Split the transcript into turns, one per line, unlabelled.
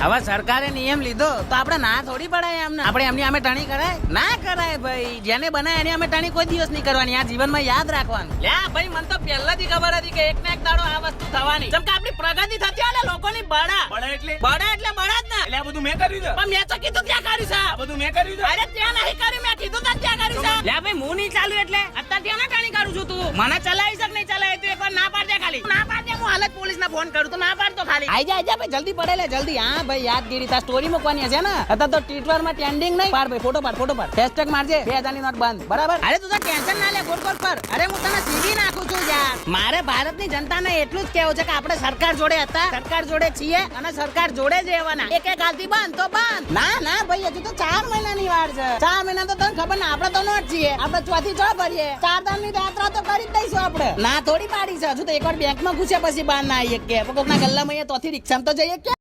હવે સરકારે નિયમ લીધો તો આપણે ના થોડી પડાય એમને. આપણે એમની અમે ટણી કરાય ના કરાય ભાઈ. જેને બનાય એની અમે ટણી કોઈ દિવસ નહીં કરવાની. આ જીવનમાં યાદ રાખવાનું. લ્યા ભાઈ મને તો પહેલાથી ખબર હતી કે એક ને એક દાડો આ વસ્તુ થવાની. જેમ કે આપણી પ્રગતિ થતી હોય ને લોકોની બળા
બળા એટલે
બળા એટલે બળા જ ને.
એટલે આ બધું મેં કર્યું છે.
પણ મેં તો કીધું ત્યાં કર્યું છે.
આ બધું મેં કર્યું છે.
અરે ત્યાં નહીં કર્યું. મેં કીધું તો ત્યાં કર્યું છે. લ્યા ભાઈ હું નહીં ચાલુ એટલે અત્યારે ત્યાં ટણી કરું છું. તું મને ચલાવી શક નહીં ચલાવી તું એકવાર ના પાડ દે ખાલી. ના પાડ દે હું હાલત પોલીસ ને ફોન કરું તો ના પાડ તો ખાલી. આઈ જા ભાઈ જલ્દી પડે લે જલ્દી. હા ભાઈ યાદગીરી તા સ્ટોરી મૂકવાની છે ને. અત્યારે તો ટ્વિટર માં ટ્રેન્ડિંગ નહીં. પાડ ભાઈ ફોટો પાડ હેશટેગ મારજે 2000 ની નોટ બંધ બરાબર. અરે તું તો ટેન્શન ના લે ગોળ પર. અરે હું તને સીધી નાખું છું યાર. મારે ભારતની જનતાને એટલું જ કહેવું છે કે આપણે સરકાર જોડે હતા, સરકાર જોડે છીએ અને સરકાર જોડે જ રહેવાના. એક ગાલથી બંધ તો બંધ. ના ભાઈ હજુ તો 4 મહિનાની વાર છે. 4 મહિના તો તને ખબર ને આપણે તો નો જ છીએ. આપણે ચોથી ચો ભરીએ 4 દાન ની યાત્રા તો કરી જ દઈશું આપણે. ના થોડી પાડી છે. હજુ તો એકવાર બેંક માં ઘૂસ્યા પછી બહાર ના આવીએ કે કોકના ગલ્લામાં તોથી રિક્ષામાં તો જઈએ કે